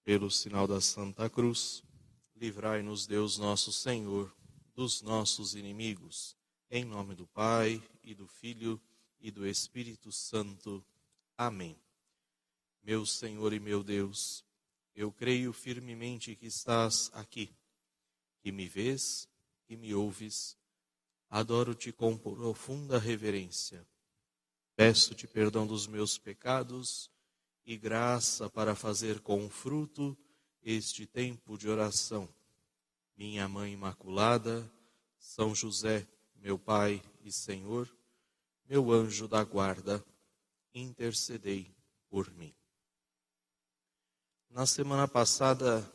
Pelo sinal da Santa Cruz, livrai-nos Deus nosso Senhor dos nossos inimigos. Em nome do Pai, e do Filho, e do Espírito Santo. Amém. Meu Senhor e meu Deus, eu creio firmemente que estás aqui, que me vês, que me ouves. Adoro-te com profunda reverência. Peço-te perdão dos meus pecados e graça para fazer com fruto este tempo de oração. Minha Mãe Imaculada, São José, meu Pai e Senhor, meu anjo da guarda, intercedei por mim. Na semana passada,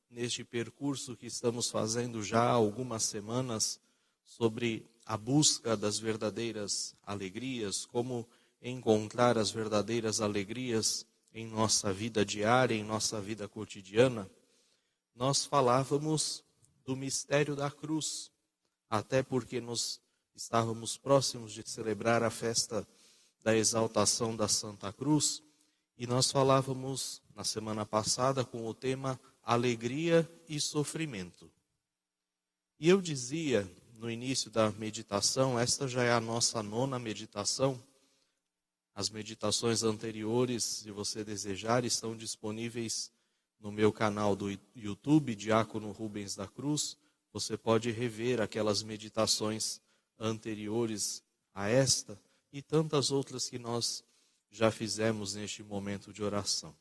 neste percurso que estamos fazendo já há algumas semanas, sobre a busca das verdadeiras alegrias, como encontrar as verdadeiras alegrias em nossa vida diária, em nossa vida cotidiana, nós falávamos do mistério da cruz, até porque nós estávamos próximos de celebrar a festa da exaltação da Santa Cruz, e nós falávamos na semana passada com o tema alegria e sofrimento. E eu dizia no início da meditação, esta já é a nossa 9ª meditação. As meditações anteriores, se você desejar, estão disponíveis no meu canal do YouTube, Diácono Rubens da Cruz. Você pode rever aquelas meditações anteriores a esta e tantas outras que nós já fizemos neste momento de oração.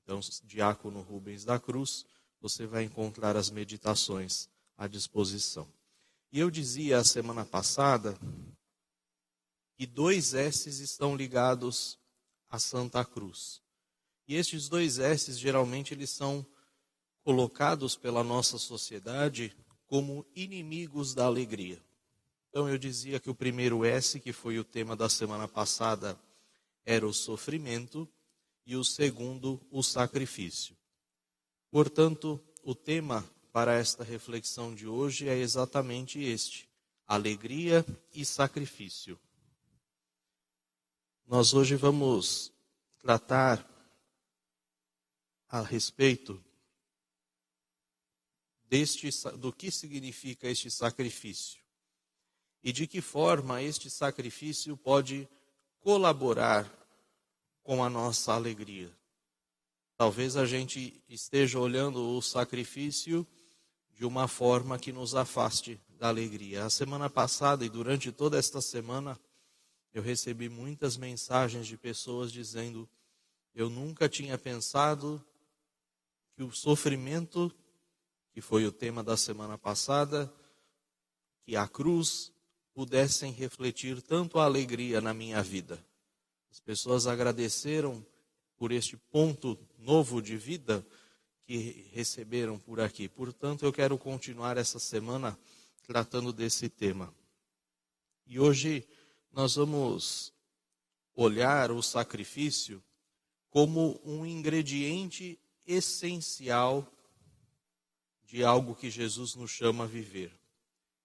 Então, Diácono Rubens da Cruz, você vai encontrar as meditações à disposição. E eu dizia a semana passada que 2 S's estão ligados à Santa Cruz. E estes 2 S's, geralmente, eles são colocados pela nossa sociedade como inimigos da alegria. Então, eu dizia que o primeiro S, que foi o tema da semana passada, era o sofrimento, e o segundo, o sacrifício. Portanto, o tema para esta reflexão de hoje é exatamente este: alegria e sacrifício. Nós hoje vamos tratar a respeito do que significa este sacrifício e de que forma este sacrifício pode colaborar com a nossa alegria. Talvez a gente esteja olhando o sacrifício de uma forma que nos afaste da alegria. A semana passada e durante toda esta semana, eu recebi muitas mensagens de pessoas dizendo: eu nunca tinha pensado que o sofrimento, que foi o tema da semana passada, que a cruz pudessem refletir tanto a alegria na minha vida. As pessoas agradeceram por este ponto novo de vida que receberam por aqui. Portanto, eu quero continuar essa semana tratando desse tema. E hoje nós vamos olhar o sacrifício como um ingrediente essencial de algo que Jesus nos chama a viver,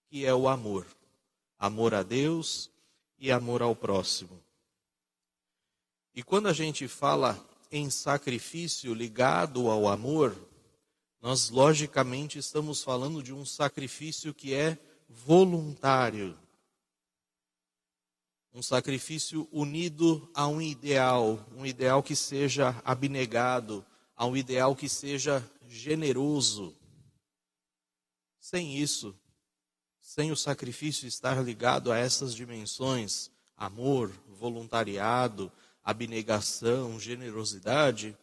que é o amor. Amor a Deus e amor ao próximo. E quando a gente fala em sacrifício ligado ao amor, nós logicamente estamos falando de um sacrifício que é voluntário. Um sacrifício unido a um ideal que seja abnegado, a um ideal que seja generoso. Sem isso, sem o sacrifício estar ligado a essas dimensões, amor, voluntariado, abnegação, generosidade,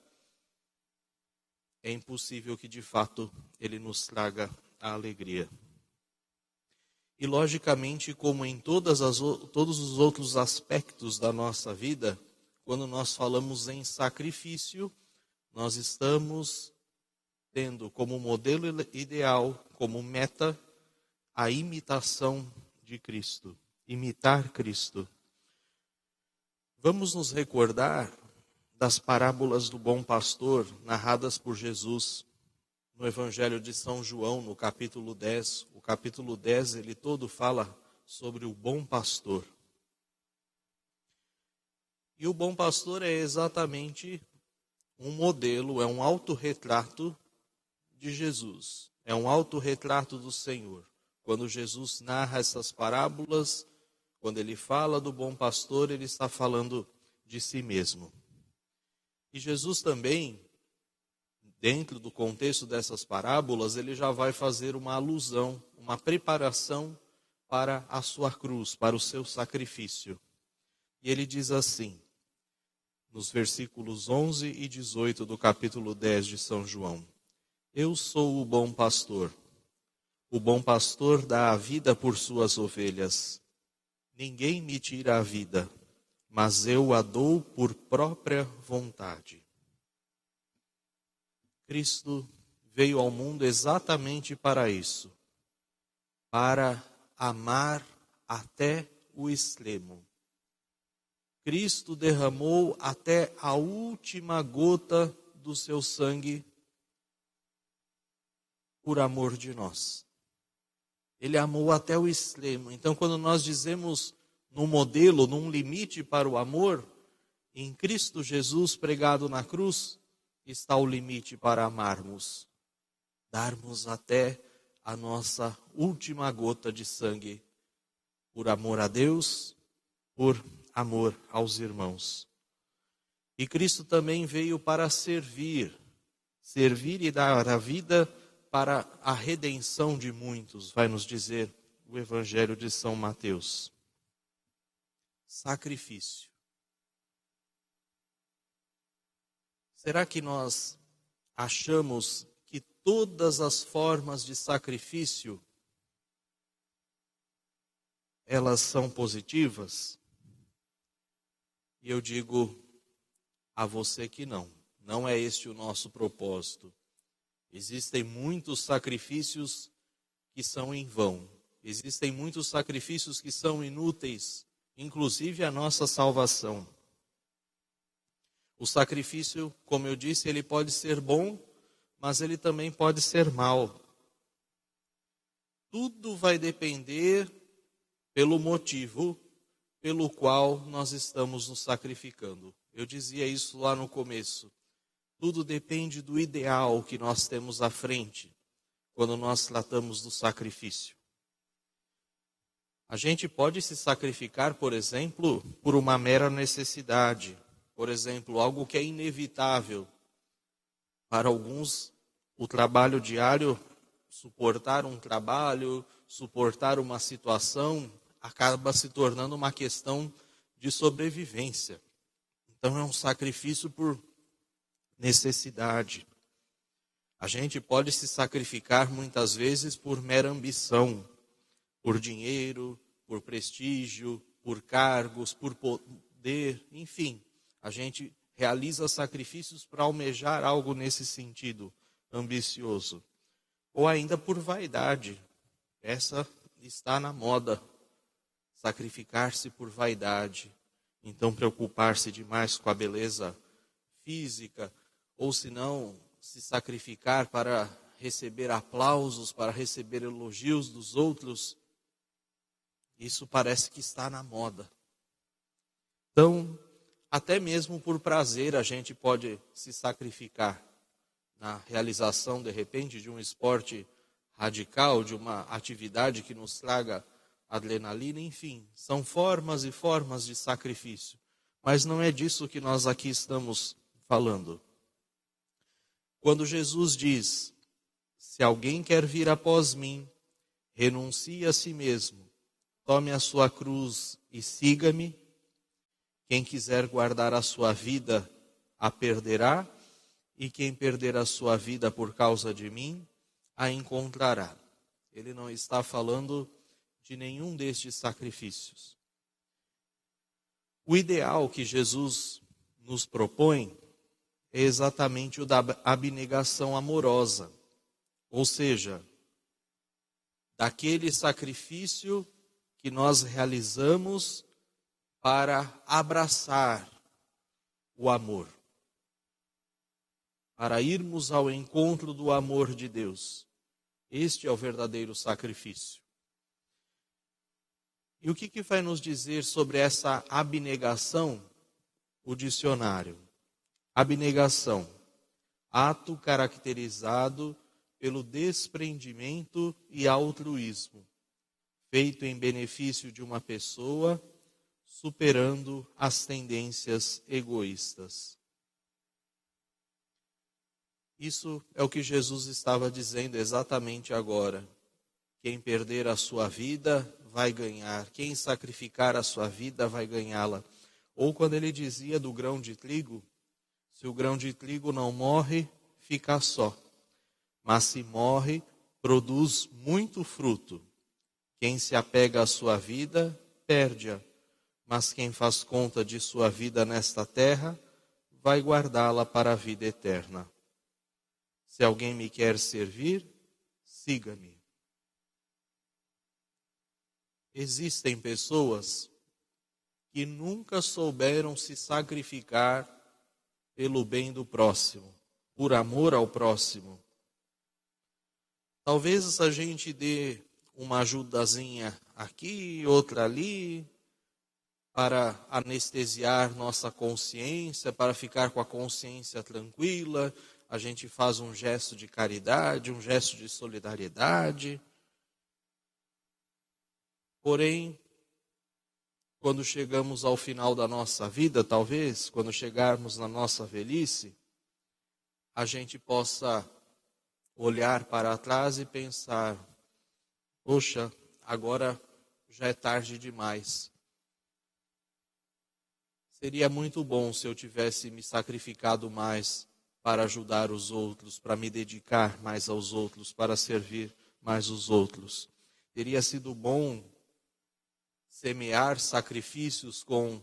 é impossível que de fato ele nos traga a alegria. E logicamente, como em todos os outros aspectos da nossa vida, quando nós falamos em sacrifício, nós estamos tendo como modelo ideal, como meta, a imitação de Cristo, imitar Cristo. Vamos nos recordar das parábolas do bom pastor narradas por Jesus no Evangelho de São João, no capítulo 10. O capítulo 10, ele todo fala sobre o bom pastor. E o bom pastor é exatamente um modelo, é um autorretrato de Jesus. É um autorretrato do Senhor. Quando Jesus narra essas parábolas, quando ele fala do bom pastor, ele está falando de si mesmo. E Jesus também, dentro do contexto dessas parábolas, ele já vai fazer uma alusão, uma preparação para a sua cruz, para o seu sacrifício. E ele diz assim, nos versículos 11 e 18 do capítulo 10 de São João: Eu sou o bom pastor. O bom pastor dá a vida por suas ovelhas. Ninguém me tira a vida, mas eu a dou por própria vontade. Cristo veio ao mundo exatamente para isso, para amar até o extremo. Cristo derramou até a última gota do seu sangue por amor de nós. Ele amou até o extremo. Então, quando nós dizemos num modelo, num limite para o amor, em Cristo Jesus pregado na cruz, está o limite para amarmos. Darmos até a nossa última gota de sangue, por amor a Deus, por amor aos irmãos. E Cristo também veio para servir e dar a vida para a redenção de muitos, vai nos dizer o Evangelho de São Mateus. Sacrifício. Será que nós achamos que todas as formas de sacrifício elas são positivas? E eu digo a você que não é este o nosso propósito. Existem muitos sacrifícios que são em vão. Existem muitos sacrifícios que são inúteis, inclusive a nossa salvação. O sacrifício, como eu disse, ele pode ser bom, mas ele também pode ser mau. Tudo vai depender pelo motivo pelo qual nós estamos nos sacrificando. Eu dizia isso lá no começo. Tudo depende do ideal que nós temos à frente, quando nós tratamos do sacrifício. A gente pode se sacrificar, por exemplo, por uma mera necessidade. Por exemplo, algo que é inevitável. Para alguns, o trabalho diário, suportar um trabalho, suportar uma situação, acaba se tornando uma questão de sobrevivência. Então é um sacrifício por necessidade. A gente pode se sacrificar muitas vezes por mera ambição, por dinheiro, por prestígio, por cargos, por poder, enfim. A gente realiza sacrifícios para almejar algo nesse sentido ambicioso. Ou ainda por vaidade. Essa está na moda. Sacrificar-se por vaidade. Então preocupar-se demais com a beleza física, ou se não, se sacrificar para receber aplausos, para receber elogios dos outros. Isso parece que está na moda. Então, até mesmo por prazer a gente pode se sacrificar na realização, de repente, de um esporte radical, de uma atividade que nos traga adrenalina, enfim. São formas e formas de sacrifício. Mas não é disso que nós aqui estamos falando. Quando Jesus diz, se alguém quer vir após mim, renuncie a si mesmo, tome a sua cruz e siga-me. Quem quiser guardar a sua vida, a perderá, e quem perder a sua vida por causa de mim, a encontrará. Ele não está falando de nenhum destes sacrifícios. O ideal que Jesus nos propõe é exatamente o da abnegação amorosa, ou seja, daquele sacrifício que nós realizamos para abraçar o amor, para irmos ao encontro do amor de Deus. Este é o verdadeiro sacrifício. E o que vai nos dizer sobre essa abnegação o dicionário? Abnegação, ato caracterizado pelo desprendimento e altruísmo, feito em benefício de uma pessoa, superando as tendências egoístas. Isso é o que Jesus estava dizendo exatamente agora. Quem perder a sua vida vai ganhar. Quem sacrificar a sua vida vai ganhá-la. Ou quando ele dizia do grão de trigo, se o grão de trigo não morre, fica só. Mas se morre, produz muito fruto. Quem se apega à sua vida, perde-a. Mas quem faz conta de sua vida nesta terra, vai guardá-la para a vida eterna. Se alguém me quer servir, siga-me. Existem pessoas que nunca souberam se sacrificar pelo bem do próximo, por amor ao próximo. Talvez a gente dê uma ajudazinha aqui, outra ali, para anestesiar nossa consciência, para ficar com a consciência tranquila. A gente faz um gesto de caridade, um gesto de solidariedade. Porém, quando chegamos ao final da nossa vida, talvez, quando chegarmos na nossa velhice, a gente possa olhar para trás e pensar: poxa, agora já é tarde demais. Seria muito bom se eu tivesse me sacrificado mais para ajudar os outros, para me dedicar mais aos outros, para servir mais os outros. Teria sido bom semear sacrifícios com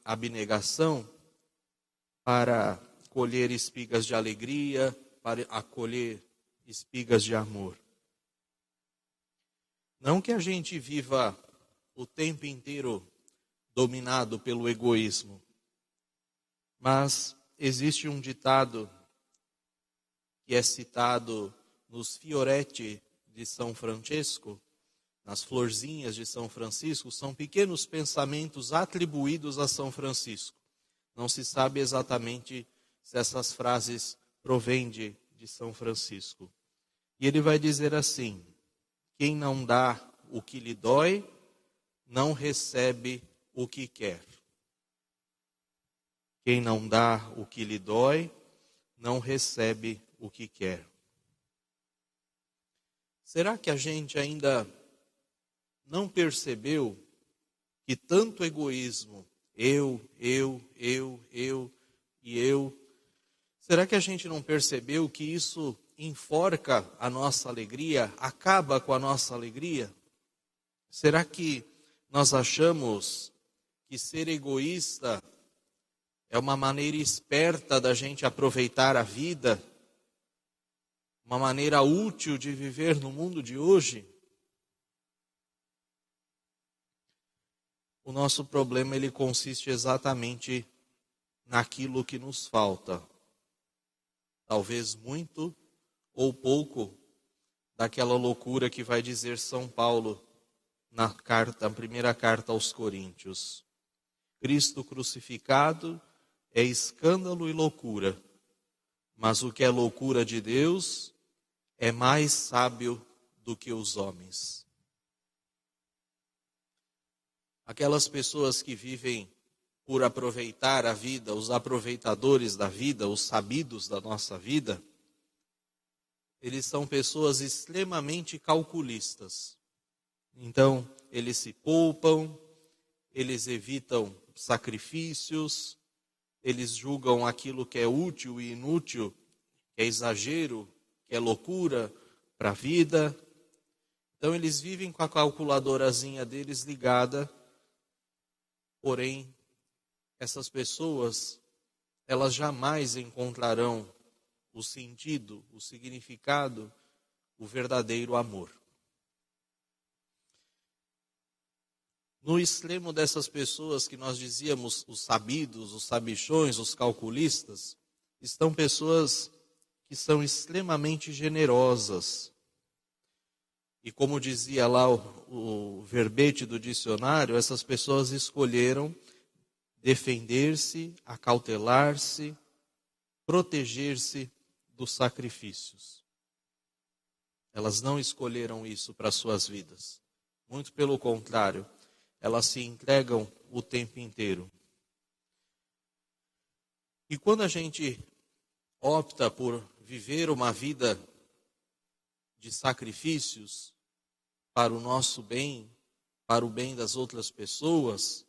abnegação para colher espigas de alegria, para acolher espigas de amor. Não que a gente viva o tempo inteiro dominado pelo egoísmo, mas existe um ditado que é citado nos fioretti de São Francesco, nas florzinhas de São Francisco, são pequenos pensamentos atribuídos a São Francisco. Não se sabe exatamente se essas frases provêm de São Francisco. E ele vai dizer assim: quem não dá o que lhe dói, não recebe o que quer. Quem não dá o que lhe dói, não recebe o que quer. Será que a gente ainda não percebeu que tanto egoísmo, eu, será que a gente não percebeu que isso enforca a nossa alegria, acaba com a nossa alegria? Será que nós achamos que ser egoísta é uma maneira esperta da gente aproveitar a vida, uma maneira útil de viver no mundo de hoje? O nosso problema, ele consiste exatamente naquilo que nos falta. Talvez muito ou pouco daquela loucura que vai dizer São Paulo na primeira carta aos Coríntios. Cristo crucificado é escândalo e loucura, mas o que é loucura de Deus é mais sábio do que os homens. Aquelas pessoas que vivem por aproveitar a vida, os aproveitadores da vida, os sabidos da nossa vida, eles são pessoas extremamente calculistas. Então, eles se poupam, eles evitam sacrifícios, eles julgam aquilo que é útil e inútil, que é exagero, que é loucura para a vida. Então, eles vivem com a calculadorazinha deles ligada. Porém, essas pessoas, elas jamais encontrarão o sentido, o significado, o verdadeiro amor. No extremo dessas pessoas que nós dizíamos, os sabidos, os sabichões, os calculistas, estão pessoas que são extremamente generosas. E como dizia lá o verbete do dicionário, essas pessoas escolheram defender-se, acautelar-se, proteger-se dos sacrifícios. Elas não escolheram isso para suas vidas. Muito pelo contrário, elas se entregam o tempo inteiro. E quando a gente opta por viver uma vida de sacrifícios para o nosso bem, para o bem das outras pessoas,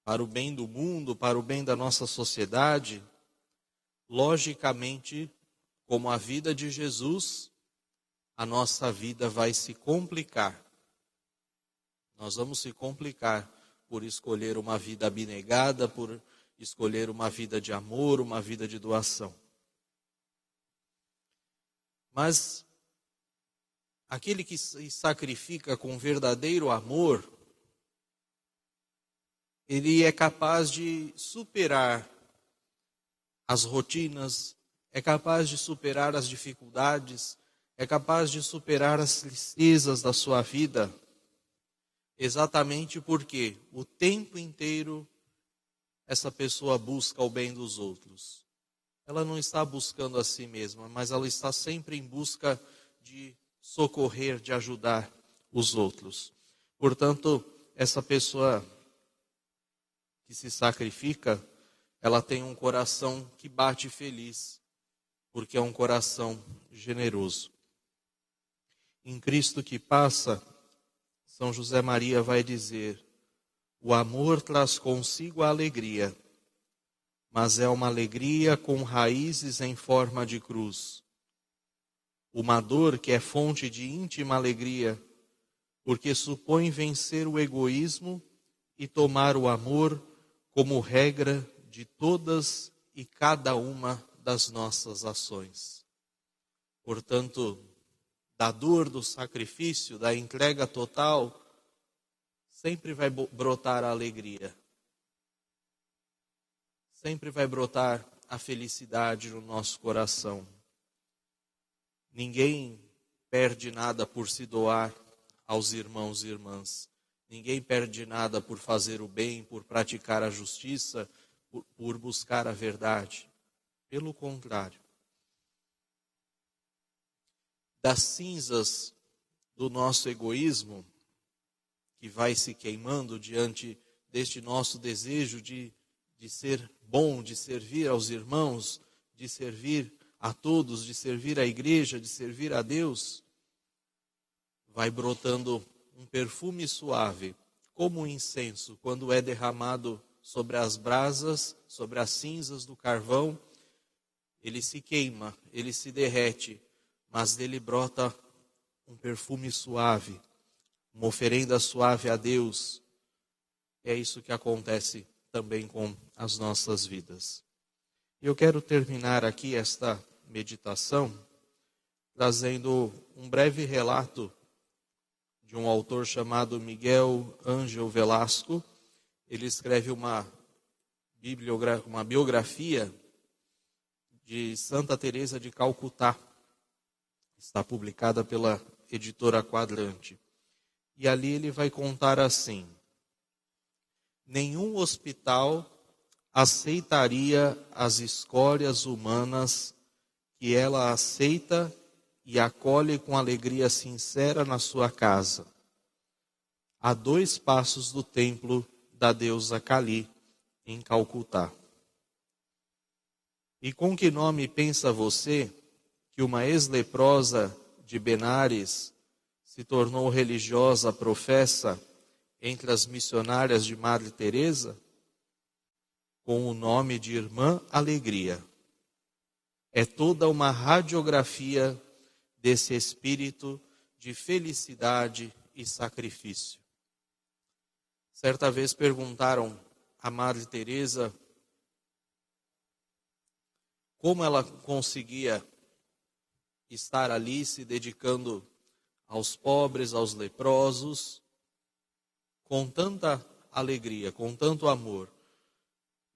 para o bem do mundo, para o bem da nossa sociedade, logicamente, como a vida de Jesus, a nossa vida vai se complicar. Nós vamos se complicar por escolher uma vida abnegada, por escolher uma vida de amor, uma vida de doação. Mas aquele que se sacrifica com verdadeiro amor, ele é capaz de superar as rotinas, é capaz de superar as dificuldades, é capaz de superar as tristezas da sua vida, exatamente porque o tempo inteiro essa pessoa busca o bem dos outros. Ela não está buscando a si mesma, mas ela está sempre em busca de socorrer, de ajudar os outros. Portanto, essa pessoa que se sacrifica, ela tem um coração que bate feliz, porque é um coração generoso. Em Cristo que passa, São José Maria vai dizer: o amor traz consigo a alegria, mas é uma alegria com raízes em forma de cruz. Uma dor que é fonte de íntima alegria, porque supõe vencer o egoísmo e tomar o amor como regra de todas e cada uma das nossas ações. Portanto, da dor, do sacrifício, da entrega total, sempre vai brotar a alegria. Sempre vai brotar a felicidade no nosso coração. Ninguém perde nada por se doar aos irmãos e irmãs. Ninguém perde nada por fazer o bem, por praticar a justiça, por buscar a verdade. Pelo contrário. Das cinzas do nosso egoísmo, que vai se queimando diante deste nosso desejo de ser bom, de servir aos irmãos, de servir a todos, de servir à igreja, de servir a Deus, vai brotando um perfume suave, como um incenso, quando é derramado sobre as brasas, sobre as cinzas do carvão, ele se queima, ele se derrete, mas dele brota um perfume suave, uma oferenda suave a Deus. É isso que acontece também com as nossas vidas. Eu quero terminar aqui esta meditação trazendo um breve relato de um autor chamado Miguel Ángel Velasco. Ele escreve uma biografia de Santa Teresa de Calcutá. Está publicada pela editora Quadrante. E ali ele vai contar assim: nenhum hospital aceitaria as escórias humanas que ela aceita e acolhe com alegria sincera na sua casa, a 2 passos do templo da deusa Kali, em Calcutá. E com que nome pensa você que uma ex-leprosa de Benares se tornou religiosa professa entre as missionárias de Madre Teresa? Com o nome de Irmã Alegria. É toda uma radiografia desse espírito de felicidade e sacrifício. Certa vez perguntaram a Madre Teresa como ela conseguia estar ali se dedicando aos pobres, aos leprosos, com tanta alegria, com tanto amor.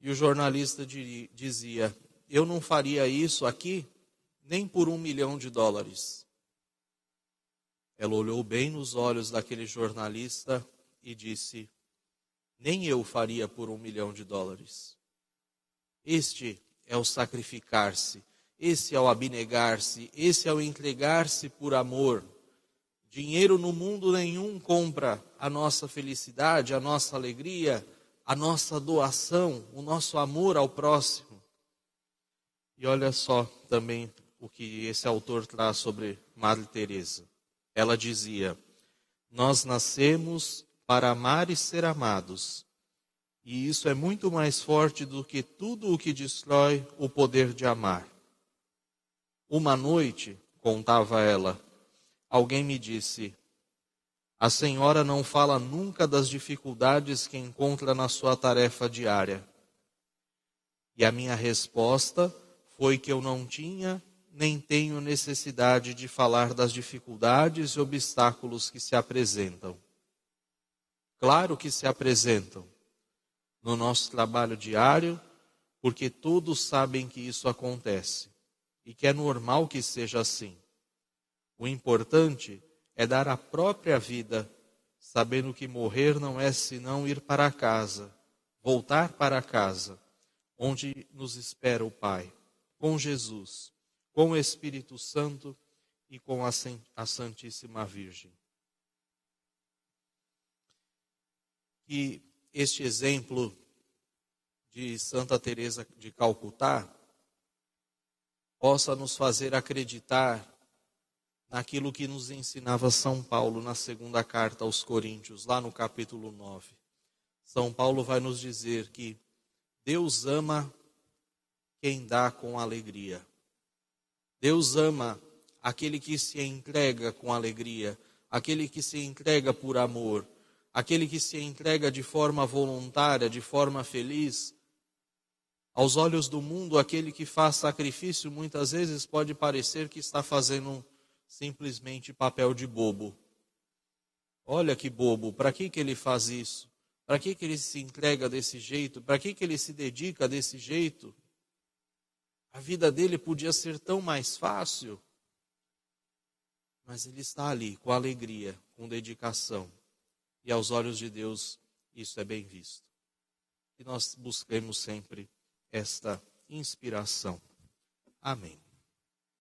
E o jornalista dizia: eu não faria isso aqui nem por $1 milhão. Ela olhou bem nos olhos daquele jornalista e disse: nem eu faria por $1 milhão. Este é o sacrificar-se, esse é o abnegar-se, esse é o entregar-se por amor. Dinheiro no mundo nenhum compra a nossa felicidade, a nossa alegria, a nossa doação, o nosso amor ao próximo. E olha só também o que esse autor traz sobre Madre Teresa. Ela dizia: nós nascemos para amar e ser amados. E isso é muito mais forte do que tudo o que destrói o poder de amar. Uma noite, contava ela, alguém me disse: a senhora não fala nunca das dificuldades que encontra na sua tarefa diária. E a minha resposta foi que eu não tinha nem tenho necessidade de falar das dificuldades e obstáculos que se apresentam. Claro que se apresentam no nosso trabalho diário, porque todos sabem que isso acontece e que é normal que seja assim. O importante é dar a própria vida, sabendo que morrer não é senão ir para casa, voltar para casa, onde nos espera o Pai, com Jesus, com o Espírito Santo e com a Santíssima Virgem. E este exemplo de Santa Teresa de Calcutá possa nos fazer acreditar naquilo que nos ensinava São Paulo na segunda carta aos Coríntios, lá no capítulo 9. São Paulo vai nos dizer que Deus ama quem dá com alegria. Deus ama aquele que se entrega com alegria, aquele que se entrega por amor, aquele que se entrega de forma voluntária, de forma feliz. Aos olhos do mundo, aquele que faz sacrifício muitas vezes pode parecer que está fazendo simplesmente papel de bobo. Olha que bobo, para que ele faz isso? Para que ele se entrega desse jeito? Para que ele se dedica desse jeito? A vida dele podia ser tão mais fácil. Mas ele está ali com alegria, com dedicação. E aos olhos de Deus isso é bem visto. E nós busquemos sempre esta inspiração. Amém.